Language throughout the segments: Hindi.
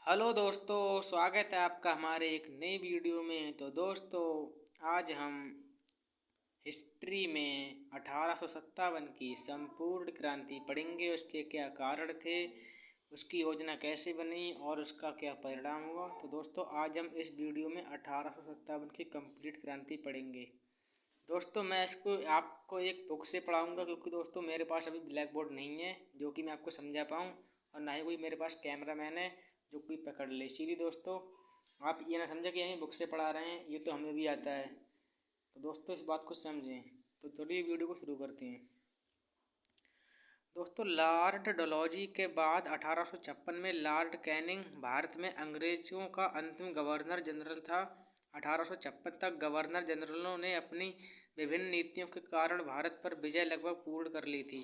हेलो दोस्तों, स्वागत है आपका हमारे एक नई वीडियो में। तो दोस्तों, आज हम हिस्ट्री में 1857 की संपूर्ण क्रांति पढ़ेंगे। उसके क्या कारण थे, उसकी योजना कैसे बनी और उसका क्या परिणाम हुआ। तो दोस्तों, आज हम इस वीडियो में 1857 की कंप्लीट क्रांति पढ़ेंगे। दोस्तों, मैं इसको आपको एक बुक से पढ़ाऊँगा, क्योंकि दोस्तों मेरे पास अभी ब्लैक बोर्ड नहीं है जो कि मैं आपको समझा पाऊँ, और ना ही कोई मेरे पास कैमरा मैन है जो कोई पकड़ ले। इसीलिए दोस्तों, आप ये ना समझे कि यहीं बुक से पढ़ा रहे हैं, ये तो हमें भी आता है। तो दोस्तों, इस बात को समझें। तो चलिए वीडियो को शुरू करते हैं। दोस्तों, लॉर्ड डलहौजी के बाद 1856 में लॉर्ड कैनिंग भारत में अंग्रेजों का अंतिम गवर्नर जनरल था। 1856 तक गवर्नर जनरलों ने अपनी विभिन्न नीतियों के कारण भारत पर विजय लगभग पूर्ण कर ली थी।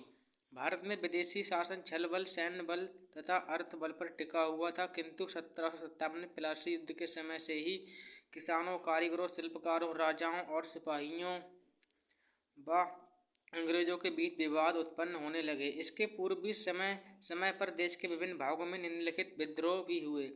भारत में विदेशी शासन छल बल, सैन्य बल तथा अर्थ बल पर टिका हुआ था, किंतु 1757 में प्लासी युद्ध के समय से ही किसानों, कारीगरों, शिल्पकारों, राजाओं और सिपाहियों व अंग्रेजों के बीच विवाद उत्पन्न होने लगे। इसके पूर्व भी समय समय पर देश के विभिन्न भागों में निम्नलिखित विद्रोह भी हुए।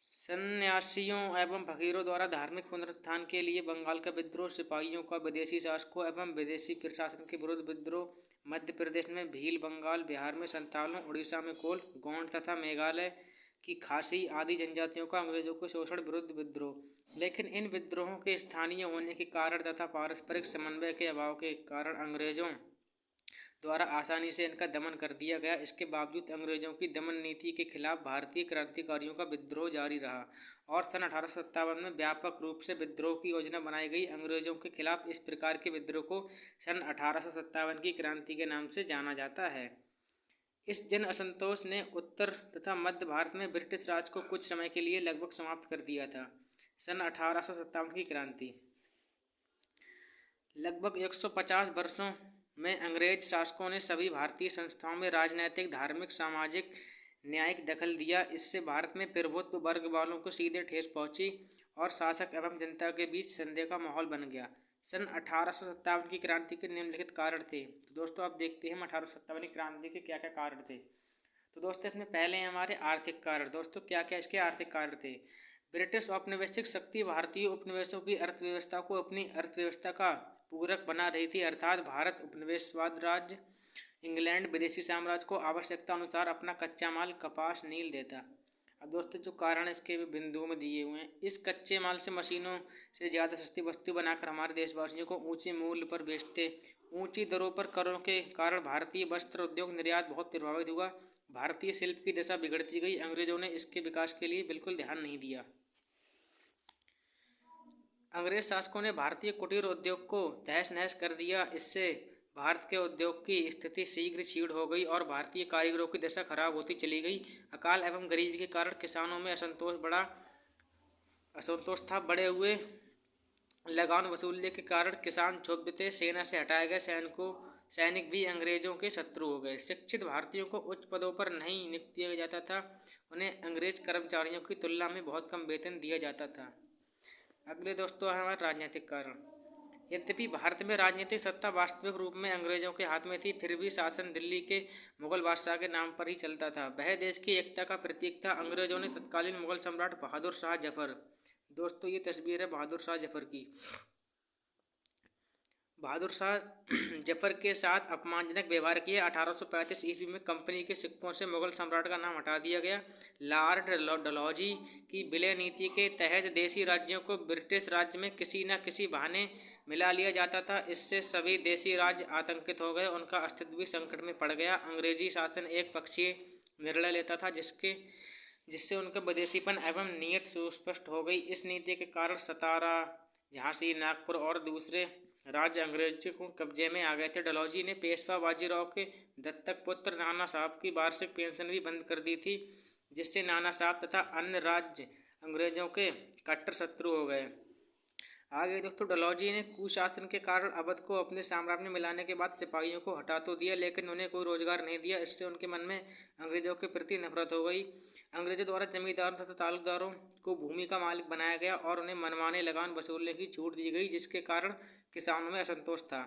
सन्यासियों एवं फकीरों द्वारा धार्मिक पुनरुत्थान के लिए बंगाल का विद्रोह, सिपाहियों का विदेशी शासकों एवं विदेशी प्रशासन के विरुद्ध विद्रोह, मध्य प्रदेश में भील, बंगाल, बिहार में संतालों, उड़ीसा में कोल, गोंड तथा मेघालय की खासी आदि जनजातियों का अंग्रेजों के शोषण विरुद्ध विद्रोह। लेकिन इन विद्रोहों के स्थानीय होने के कारण तथा पारस्परिक समन्वय के अभाव के कारण अंग्रेजों द्वारा आसानी से इनका दमन कर दिया गया। इसके बावजूद अंग्रेजों की दमन नीति के खिलाफ भारतीय क्रांतिकारियों का विद्रोह जारी रहा और सन 1857 में व्यापक रूप से विद्रोह की योजना बनाई गई। अंग्रेजों के खिलाफ इस प्रकार के विद्रोह को सन 1857 की क्रांति के नाम से जाना जाता है। इस जन असंतोष ने उत्तर तथा मध्य भारत में ब्रिटिश राज को कुछ समय के लिए लगभग समाप्त कर दिया था। सन 1857 की क्रांति लगभग 150 वर्षों में अंग्रेज शासकों ने सभी भारतीय संस्थाओं में राजनैतिक, धार्मिक, सामाजिक, न्यायिक दखल दिया। इससे भारत में प्रभुत्व वर्ग वालों को सीधे ठेस पहुंची और शासक एवं जनता के बीच संदेह का माहौल बन गया। सन 1857 की क्रांति के निम्नलिखित कारण थे। तो दोस्तों, आप देखते हैं 1857 की क्रांति के क्या क्या कारण थे। तो दोस्तों, इसमें पहले हैं हमारे आर्थिक कारण। दोस्तों, क्या क्या इसके आर्थिक कारण थे। ब्रिटिश औपनिवेशिक शक्ति भारतीय उपनिवेशों की अर्थव्यवस्था को अपनी अर्थव्यवस्था का पूरक बना रही थी, अर्थात भारत उपनिवेशवाद राज्य इंग्लैंड विदेशी साम्राज्य को आवश्यकता अनुसार अपना कच्चा माल कपास नील देता। अब दोस्तों, जो कारण इसके बिंदुओं में दिए हुए हैं, इस कच्चे माल से मशीनों से ज़्यादा सस्ती वस्तु बनाकर हमारे देशवासियों को ऊंचे मूल्य पर बेचते। ऊंची दरों पर करों के कारण भारतीय वस्त्र उद्योग निर्यात बहुत प्रभावित हुआ। भारतीय शिल्प की दशा बिगड़ती गई। अंग्रेजों ने इसके विकास के लिए बिल्कुल ध्यान नहीं दिया। अंग्रेज शासकों ने भारतीय कुटीर उद्योग को तहस नहस कर दिया। इससे भारत के उद्योग की स्थिति शीघ्र क्षीण हो गई और भारतीय कारीगरों की दशा खराब होती चली गई। अकाल एवं गरीबी के कारण किसानों में असंतोष था। बढ़े हुए लगान वसूलने के कारण किसान क्षुब्ध थे। सेना से हटाए गए सैनिक भी अंग्रेजों के शत्रु हो गए। शिक्षित भारतीयों को उच्च पदों पर नहीं नियुक्त किया जाता था। उन्हें अंग्रेज कर्मचारियों की तुलना में बहुत कम वेतन दिया जाता था। अगले दोस्तों है हमारे राजनीतिक कारण। यद्यपि भारत में राजनीतिक सत्ता वास्तविक रूप में अंग्रेजों के हाथ में थी, फिर भी शासन दिल्ली के मुगल बादशाह के नाम पर ही चलता था। वह देश की एकता का प्रतीक था। अंग्रेजों ने तत्कालीन मुगल सम्राट बहादुर शाह जफर, दोस्तों ये तस्वीर है बहादुर शाह जफर की, बहादुर शाह जफर के साथ अपमानजनक व्यवहार किया। 1835 ईस्वी में कंपनी के सिक्कों से मुगल सम्राट का नाम हटा दिया गया। लॉर्ड डलहौजी की विलय नीति के तहत देशी राज्यों को ब्रिटिश राज्य में किसी न किसी बहाने मिला लिया जाता था। इससे सभी देशी राज्य आतंकित हो गए, उनका अस्तित्व भी संकट में पड़ गया। अंग्रेजी शासन एक पक्षीय निर्णय लेता था जिससे उनका विदेशीपन एवं नीयत सुस्पष्ट हो गई। इस नीति के कारण सतारा, झांसी, नागपुर और दूसरे राज्य अंग्रेजों को कब्जे में आ गए थे। डलहौजी ने पेशवा बाजीराव के दत्तक पुत्र नाना साहब की वार्षिक पेंशन भी बंद कर दी थी, जिससे नाना साहब तथा अन्य राज्य अंग्रेजों के कट्टर शत्रु हो गए। आगे दोस्तों, डलहौजी ने कुशासन के कारण अवध को अपने साम्राज्य में मिलाने के बाद सिपाहियों को हटा तो दिया, लेकिन उन्हें कोई रोजगार नहीं दिया। इससे उनके मन में अंग्रेजों के प्रति नफरत हो गई। अंग्रेजों द्वारा जमींदारों तथा तालुकदारों को भूमि का मालिक बनाया गया और उन्हें मनमाने लगान वसूलने की छूट दी गई, जिसके कारण किसानों में असंतोष था।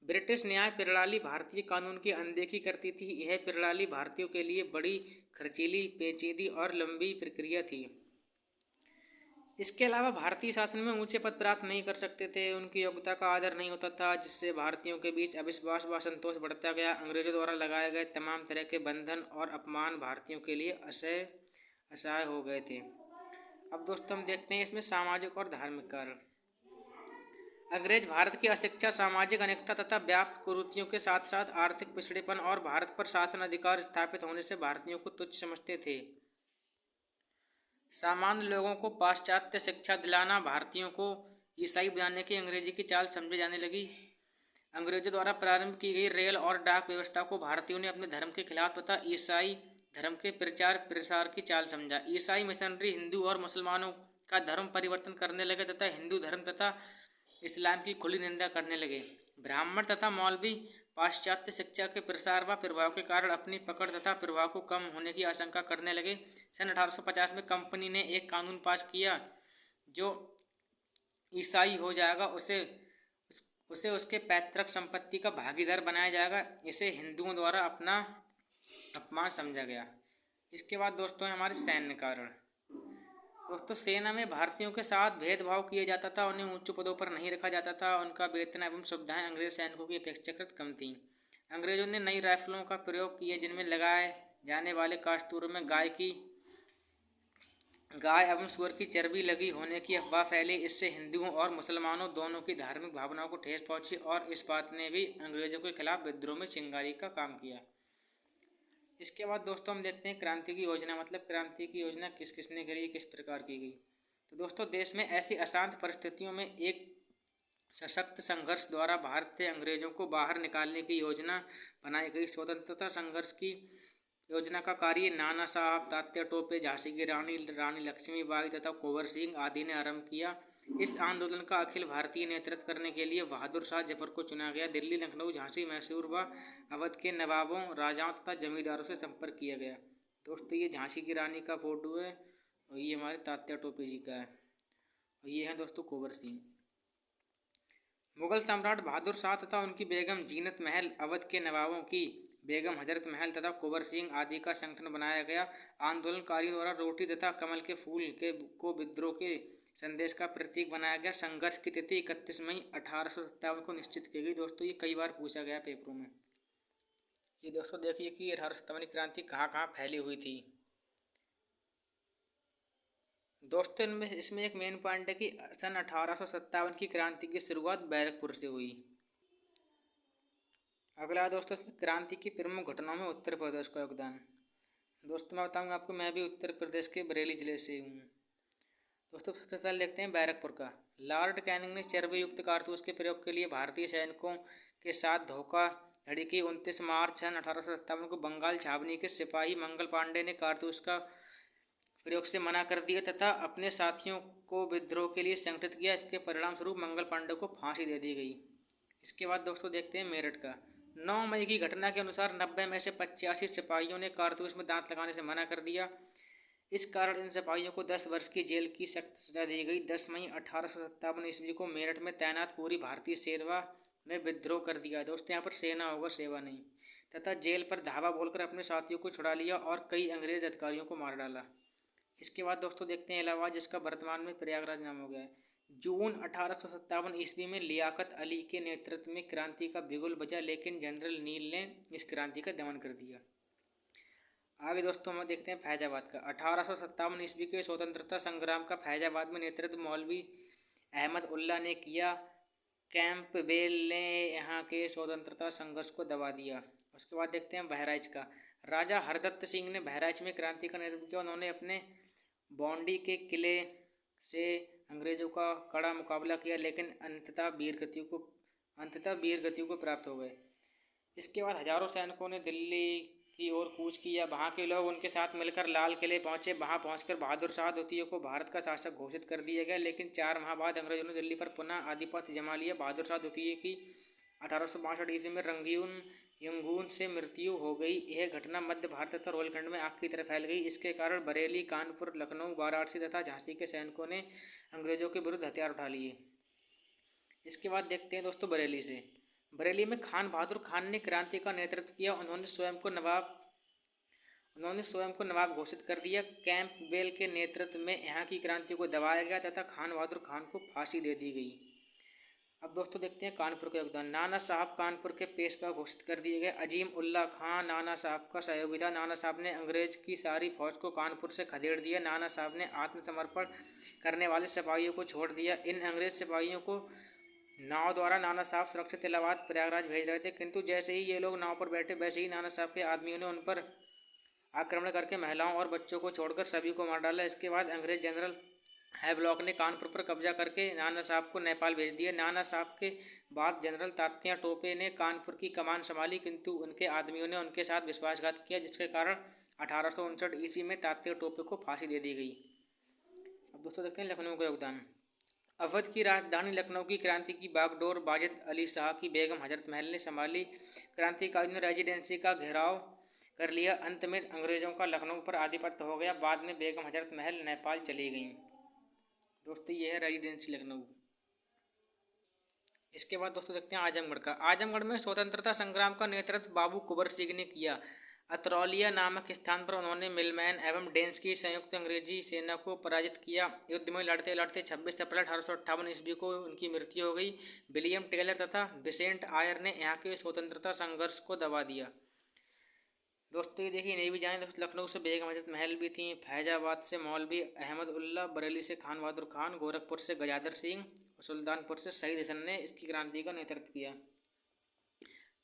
ब्रिटिश न्याय प्रणाली भारतीय कानून की अनदेखी करती थी। यह प्रणाली भारतीयों के लिए बड़ी खर्चीली, पेचीदी और लंबी प्रक्रिया थी। इसके अलावा भारतीय शासन में ऊंचे पद प्राप्त नहीं कर सकते थे, उनकी योग्यता का आदर नहीं होता था, जिससे भारतीयों के बीच अविश्वास व असंतोष बढ़ता गया। अंग्रेजों द्वारा लगाए गए तमाम तरह के बंधन और अपमान भारतीयों के लिए असह्य हो गए थे। अब दोस्तों हम देखते हैं इसमें सामाजिक और धार्मिक कारण। अंग्रेज भारत की अशिक्षा, सामाजिक अनेकता तथा व्याप्त कुरीतियों के साथ साथ आर्थिक पिछड़ेपन और भारत पर शासन अधिकार स्थापित होने से भारतीयों को तुच्छ समझते थे। सामान्य लोगों को पाश्चात्य शिक्षा दिलाना भारतीयों को ईसाई बनाने की अंग्रेजी की चाल समझी जाने लगी। अंग्रेजों द्वारा प्रारंभ की गई रेल और डाक व्यवस्था को भारतीयों ने अपने धर्म के खिलाफ तथा ईसाई धर्म के प्रचार प्रसार की चाल समझा। ईसाई मिशनरी हिंदू और मुसलमानों का धर्म परिवर्तन करने लगे तथा हिंदू धर्म तथा इस्लाम की खुली निंदा करने लगे। ब्राह्मण तथा मौलवी पाश्चात्य शिक्षा के प्रसार व प्रभाव के कारण अपनी पकड़ तथा प्रभाव को कम होने की आशंका करने लगे। सन 1850 में कंपनी ने एक कानून पास किया, जो ईसाई हो जाएगा उसे उसके पैतृक संपत्ति का भागीदार बनाया जाएगा। इसे हिंदुओं द्वारा अपना अपमान समझा गया। इसके बाद दोस्तों हमारे सैन्य कारण। दोस्तों सेना में भारतीयों के साथ भेदभाव किया जाता था, उन्हें ऊंचे पदों पर नहीं रखा जाता था, उनका वेतन एवं सुविधाएं अंग्रेज सैनिकों की अपेक्षाकृत कम थीं। अंग्रेजों ने नई राइफलों का प्रयोग किया, जिनमें लगाए जाने वाले कास्तूरों में गाय एवं सुअर की चर्बी लगी होने की अफवाह फैली। इससे हिंदुओं और मुसलमानों दोनों की धार्मिक भावनाओं को ठेस पहुंची और इस बात ने भी अंग्रेजों के खिलाफ विद्रोह में चिंगारी का काम किया। इसके बाद दोस्तों हम देखते हैं क्रांति की योजना, मतलब क्रांति की योजना किस किसने करी, किस प्रकार की गई। तो दोस्तों देश में ऐसी अशांत परिस्थितियों में एक सशक्त संघर्ष द्वारा भारत से अंग्रेजों को बाहर निकालने की योजना बनाई गई। स्वतंत्रता संघर्ष की योजना का कार्य नाना साहब, तात्या टोपे, झांसी की रानी लक्ष्मीबाई तथा कुंवर सिंह आदि ने आरंभ किया। इस आंदोलन का अखिल भारतीय नेतृत्व करने के लिए बहादुर शाह जफर को चुना गया। दिल्ली, लखनऊ, झांसी, मैसूर व अवध के नवाबों, राजाओं तथा जमींदारों से संपर्क किया गया। दोस्तों ये झांसी की रानी का फोटो है और ये हमारे तात्या टोपे जी का है और ये है दोस्तों कुंवर सिंह। मुगल सम्राट बहादुर शाह तथा उनकी बेगम जीनत महल, अवध के नवाबों की बेगम हजरत महल तथा कुंवर सिंह आदि का संगठन बनाया गया। आंदोलनकारियों द्वारा रोटी तथा कमल के फूल को विद्रोह के संदेश का प्रतीक बनाया गया। संघर्ष की तिथि 31 मई 1857 को निश्चित की गई। दोस्तों ये कई बार पूछा गया पेपरों में। ये दोस्तों देखिए कि 1857 की क्रांति कहाँ कहाँ फैली हुई थी। दोस्तों इसमें एक मेन पॉइंट है कि सन 1857 की क्रांति की शुरुआत बैरकपुर से हुई। अगला दोस्तों इसमें क्रांति की प्रमुख घटनाओं में उत्तर प्रदेश का योगदान। दोस्तों मैं बताऊंगा आपको, मैं भी उत्तर प्रदेश के बरेली जिले से हूँ। दोस्तों सबसे पहले देखते हैं बैरकपुर का। लॉर्ड कैनिंग ने चर्बी युक्त कारतूस के प्रयोग के लिए भारतीय सैनिकों के साथ धोखाधड़ी की। 29 मार्च सन 1857 को बंगाल छावनी के सिपाही मंगल पांडे ने कारतूस का प्रयोग से मना कर दिया तथा अपने साथियों को विद्रोह के लिए संगठित किया। इसके परिणाम स्वरूप मंगल पांडे को फांसी दे दी गई। इसके बाद दोस्तों देखते हैं मेरठ का। 9 मई की घटना के अनुसार 90 में से 85 सिपाहियों ने कारतूस में दांत लगाने से मना कर दिया। इस कारण इन सिपाहियों को 10 वर्ष की जेल की सख्त सजा दी गई। 10 मई 1857 ईस्वी को मेरठ में तैनात पूरी भारतीय सेना ने विद्रोह कर दिया। दोस्तों यहाँ पर सेना होगा, सेवा नहीं, तथा जेल पर धावा बोलकर अपने साथियों को छुड़ा लिया और कई अंग्रेज अधिकारियों को मार डाला। इसके बाद दोस्तों देखते हैं इलाहाबाद, जिसका वर्तमान में प्रयागराज नाम हो गया है। जून 1857 ईस्वी में लियाकत अली के नेतृत्व में क्रांति का बिगुल बजा, लेकिन जनरल नील ने इस क्रांति का दमन कर दिया। आगे दोस्तों हम देखते हैं फैजाबाद का। 1857 ईस्वी के स्वतंत्रता संग्राम का फैजाबाद में नेतृत्व मौलवी अहमद उल्ला ने किया। कैंपबेल ने यहाँ के स्वतंत्रता संघर्ष को दबा दिया। उसके बाद देखते हैं बहराइच का। राजा हरदत्त सिंह ने बहराइच में क्रांति का नेतृत्व किया। उन्होंने अपने बॉन्डी के किले से अंग्रेजों का कड़ा मुकाबला किया, लेकिन अंततः वीर गतियों को प्राप्त हो गए। इसके बाद हजारों सैनिकों ने दिल्ली की ओर कूच किया। वहाँ के लोग उनके साथ मिलकर लाल किले पहुँचे। वहाँ पहुँचकर बहादुर शाह द्वितीय को भारत का शासक घोषित कर दिया गया, लेकिन 4 माह बाद अंग्रेजों ने दिल्ली पर पुनः आधिपत्य जमा लिया। बहादुर शाह द्वितीय की 1862 ईस्वी में यंगून से मृत्यु हो गई। यह घटना मध्य भारत तथा रोहिलखंड में आग की तरह फैल गई। इसके कारण बरेली, कानपुर, लखनऊ, वाराणसी तथा झांसी के सैनिकों ने अंग्रेजों के विरुद्ध हथियार उठा लिए। इसके बाद देखते हैं दोस्तों बरेली से। बरेली में खान बहादुर खान ने क्रांति का नेतृत्व किया। उन्होंने स्वयं को नवाब घोषित कर दिया। कैंपबेल के नेतृत्व में यहाँ की क्रांति को दबाया गया तथा खान बहादुर खान को फांसी दे दी गई। अब दोस्तों देखते हैं कानपुर का योगदान। नाना साहब कानपुर के पेशवा घोषित कर दिए गए। अजीम उल्ला खां नाना साहब का सहयोगी था। नाना साहब ने अंग्रेज की सारी फौज को कानपुर से खदेड़ दिया। नाना साहब ने आत्मसमर्पण करने वाले सिपाहियों को छोड़ दिया। इन अंग्रेज सिपाहियों को नाव द्वारा नाना साहब सुरक्षित इलाहाबाद प्रयागराज भेज रहे थे, किंतु जैसे ही ये लोग नाव पर बैठे वैसे ही नाना साहब के आदमियों ने उन पर आक्रमण करके महिलाओं और बच्चों को छोड़कर सभी को मार डाला। इसके बाद अंग्रेज जनरल हैवलॉक ने कानपुर पर कब्जा करके नाना साहब को नेपाल भेज दिया। नाना साहब के बाद जनरल तात्या टोपे ने कानपुर की कमान संभाली, किंतु उनके आदमियों ने उनके साथ विश्वासघात किया, जिसके कारण 1859 ईस्वी में तात्या टोपे को फांसी दे दी गई। अब दोस्तों देखते हैं लखनऊ का योगदान। अवध की राजधानी लखनऊ की क्रांति की बागडोर वाजिद अली शाह की बेगम हजरत महल ने संभाली। क्रांतिकारियों ने रेजिडेंसी का घेराव कर लिया। अंत में अंग्रेजों का लखनऊ पर आधिपत्य हो गया। बाद में बेगम हजरत महल नेपाल चली गईं। दोस्तों ये है रेजिडेंसी लखनऊ। इसके बाद दोस्तों देखते हैं आजमगढ़ का। आजमगढ़ में स्वतंत्रता संग्राम का नेतृत्व बाबू कुंवर सिंह ने किया। अतरौलिया नामक स्थान पर उन्होंने मिलमैन एवं डेंस की संयुक्त अंग्रेजी सेना को पराजित किया। युद्ध में लड़ते लड़ते 26 अप्रैल 1858 ईस्वी को उनकी मृत्यु हो गई। विलियम टेलर तथा विसेंट आयर ने यहाँ के स्वतंत्रता संघर्ष को दबा दिया। दोस्तों ये देखिए नहीं भी जाएँ दोस्तों, लखनऊ से बेगम हजरत महल भी थी, फैजाबाद से मौलवी अहमद उल्ला, बरेली से खान बहादुर खान, गोरखपुर से गजादर सिंह और सुल्तानपुर से शहीद हसन ने इसकी क्रांति का नेतृत्व किया।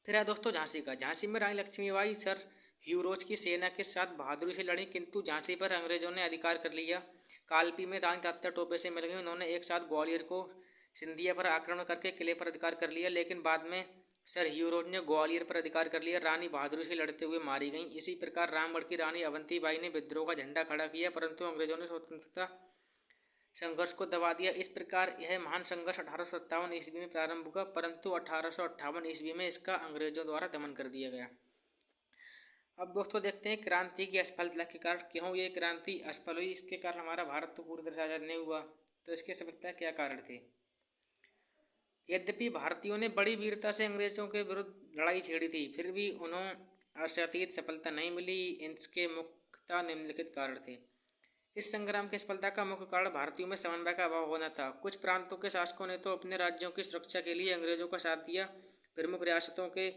फिर है दोस्तों झांसी का। झांसी में रानी लक्ष्मीबाई सर ह्यूरोज की सेना के साथ बहादुरी से लड़ी, किंतु झांसी पर अंग्रेजों ने अधिकार कर लिया। कालपी में रानी तात्या टोपे से मिल गई। उन्होंने एक साथ ग्वालियर को सिंधिया पर आक्रमण करके किले पर अधिकार कर लिया, लेकिन बाद में सर ह्यूरोज ने ग्वालियर पर अधिकार कर लिया। रानी बहादुरी से लड़ते हुए मारी गईं। इसी प्रकार रामगढ़ की रानी अवंतीबाई ने विद्रोह का झंडा खड़ा किया, परंतु अंग्रेजों ने स्वतंत्रता संघर्ष को दबा दिया। इस प्रकार यह महान संघर्ष 1857 ईस्वी में प्रारंभ हुआ, परंतु 1858 ईस्वी में इसका अंग्रेजों द्वारा दमन कर दिया गया। अब दोस्तों देखते हैं क्रांति की असफलता के कारण क्यों ये क्रांति असफल हुई। इसके कारण हमारा भारत तो पूरी तरह से आज़ाद नहीं हुआ, तो इसके असफलता क्या कारण थे। यद्यपि भारतीयों ने बड़ी वीरता से अंग्रेजों के विरुद्ध लड़ाई छेड़ी थी, फिर भी उन्हें आशातीत सफलता नहीं मिली। इसके मुख्यतः निम्नलिखित कारण थे। इस संग्राम की सफलता का मुख्य कारण भारतीयों में समन्वय का अभाव होना था। कुछ प्रांतों के शासकों ने तो अपने राज्यों की सुरक्षा के लिए अंग्रेजों का साथ दिया। प्रमुख रियासतों के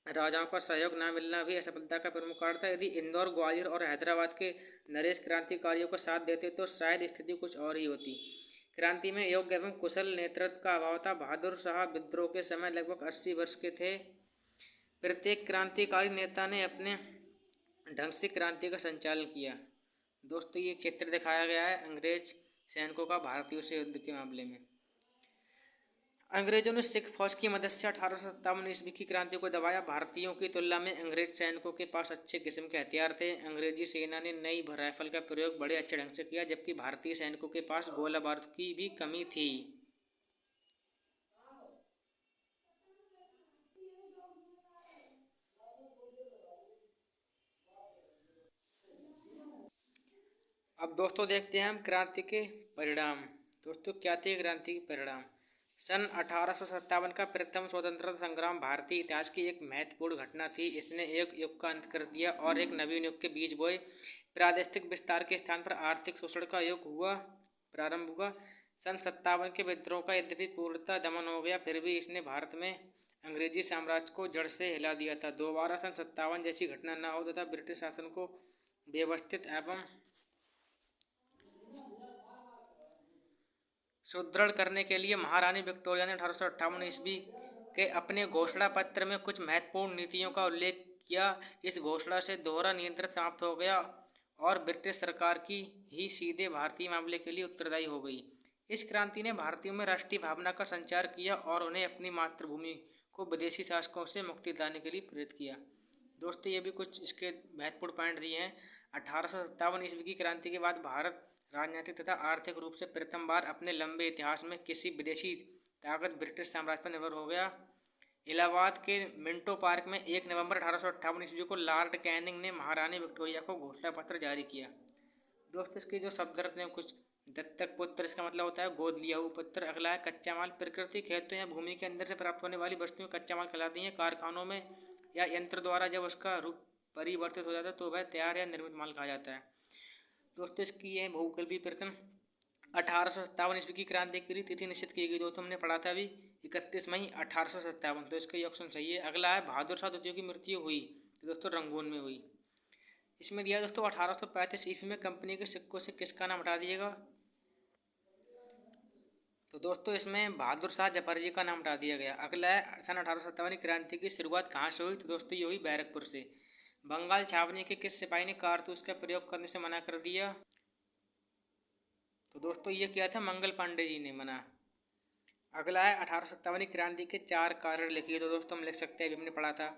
राजाओं का सहयोग न मिलना भी असफलता का प्रमुख कारण था। यदि इंदौर, ग्वालियर और हैदराबाद के नरेश क्रांतिकारियों का साथ देते तो शायद स्थिति कुछ और ही होती। क्रांति में योग्य एवं कुशल नेतृत्व का अभाव था। बहादुर शाह विद्रोह के समय लगभग 80 वर्ष के थे। प्रत्येक क्रांतिकारी नेता ने अपने ढंग से क्रांति का संचालन किया। दोस्तों ये चित्र दिखाया गया है अंग्रेज सैनिकों का भारतीयों से युद्ध के मामले में। अंग्रेजों ने सिख फौज की मदद से 1857 ईस्वी की क्रांति को दबाया। भारतीयों की तुलना में अंग्रेज सैनिकों के पास अच्छे किस्म के हथियार थे। अंग्रेजी सेना ने नई राइफल का प्रयोग बड़े अच्छे ढंग से किया, जबकि भारतीय सैनिकों के पास गोला बारूद की भी कमी थी। अब दोस्तों देखते हैं हम क्रांति के परिणाम। दोस्तों क्या थे क्रांति के परिणाम। सन 1857 का प्रथम स्वतंत्रता संग्राम भारतीय इतिहास की एक महत्वपूर्ण घटना थी। इसने एक युग का अंत कर दिया और एक नवीन युग के बीज बोए। प्रादेशिक विस्तार के स्थान पर आर्थिक शोषण का युग प्रारंभ हुआ। सन 57 के विद्रोह का यद्यपि पूर्णतः दमन हो गया, फिर भी इसने भारत में अंग्रेजी साम्राज्य को जड़ से हिला दिया था। दोबारा सन 57 जैसी घटना न हो तथा ब्रिटिश शासन को व्यवस्थित एवं सुदृढ़ करने के लिए महारानी विक्टोरिया ने 1858 ईस्वी के अपने घोषणा पत्र में कुछ महत्वपूर्ण नीतियों का उल्लेख किया। इस घोषणा से दोहरा नियंत्रण समाप्त हो गया और ब्रिटिश सरकार की ही सीधे भारतीय मामले के लिए उत्तरदायी हो गई। इस क्रांति ने भारतीयों में राष्ट्रीय भावना का संचार किया और उन्हें अपनी मातृभूमि को विदेशी शासकों से मुक्ति दिलाने के लिए प्रेरित किया। दोस्तों ये भी कुछ इसके महत्वपूर्ण पॉइंट दिए हैं। 1857 ईस्वी की क्रांति के बाद भारत राजनीतिक तथा आर्थिक रूप से प्रथम बार अपने लंबे इतिहास में किसी विदेशी ताकत ब्रिटिश साम्राज्य पर निर्भर हो गया। इलाहाबाद के मिंटो पार्क में 1 नवंबर 1858 ईस्वी को लॉर्ड कैनिंग ने महारानी विक्टोरिया को घोषणा पत्र जारी किया। दोस्तों इसके जो शब्द अर्थ हैं कुछ, दत्तक पुत्र इसका मतलब होता है गोद लिया हुआ पुत्र। अगला है कच्चा माल, प्रकृति खेतों या भूमि के अंदर से प्राप्त होने वाली वस्तुएं कच्चा माल कहलाती हैं। कारखानों में या यंत्र द्वारा जब उसका रूप परिवर्तित हो जाता है तो वह तैयार या निर्मित माल कहा जाता है। दोस्तों इसकी है भूगोलवीय प्रश्न। 1857 ईस्वी की क्रांति की तिथि निश्चित की गई। दोस्तों हमने पढ़ा था अभी 31 मई 1857, तो इसका ये ऑप्शन सही है। अगला है बहादुर शाह द्वितीय की मृत्यु हुई, तो दोस्तों रंगून में हुई। इसमें दिया दोस्तों 1835 ईस्वी में कंपनी के सिक्कों से किसका नाम हटा दिएगा। तो दोस्तों इसमें बहादुर शाह जफर जी का नाम हटा दिया गया। अगला है सन 1857 क्रांति की शुरुआत कहाँ से हुई, तो दोस्तों ये हुई बैरकपुर से। बंगाल छावनी के किस सिपाही ने कारतूस का प्रयोग करने से मना कर दिया, तो दोस्तों ये किया था मंगल पांडे जी ने मना। अगला है 1857 क्रांति के 4 कारण लिखिए, तो दोस्तों हम लिख सकते हैं, अभी हमने पढ़ा था।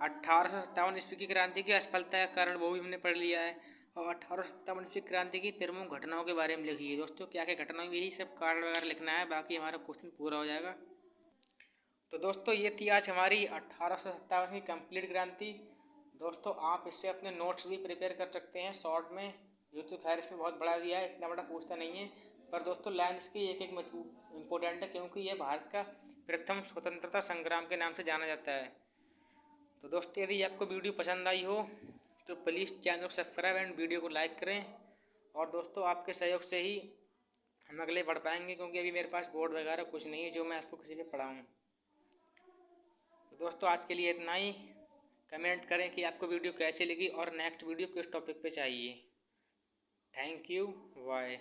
1857 ईस्वी की क्रांति की असफलता का कारण वो भी हमने पढ़ लिया है। और 1857 ईस्वी क्रांति की प्रमुख घटनाओं के बारे में लिखिए। दोस्तों क्या क्या घटनाएं, यही सब कारण वगैरह लिखना है, बाकी हमारा क्वेश्चन पूरा हो जाएगा। तो दोस्तों ये थी आज हमारी 1857 की कंप्लीट क्रांति। दोस्तों आप इससे अपने नोट्स भी प्रिपेयर कर सकते हैं शॉर्ट में। ये तो खैर इसमें बहुत बड़ा दिया है, इतना बड़ा पूछता नहीं है, पर दोस्तों लाइन इसकी एक एक मजबूत इम्पोर्टेंट है, क्योंकि यह भारत का प्रथम स्वतंत्रता संग्राम के नाम से जाना जाता है। तो दोस्तों यदि आपको वीडियो पसंद आई हो तो प्लीज़ चैनल को सब्सक्राइब एंड वीडियो को लाइक करें। और दोस्तों आपके सहयोग से ही हम अगले बढ़ पाएंगे, क्योंकि अभी मेरे पास बोर्ड वगैरह कुछ नहीं है जो मैं आपको किसी पे पढ़ाऊँ। तो दोस्तों आज के लिए इतना ही। कमेंट करें कि आपको वीडियो कैसी लगी और नेक्स्ट वीडियो किस टॉपिक पे चाहिए। Thank you, bye.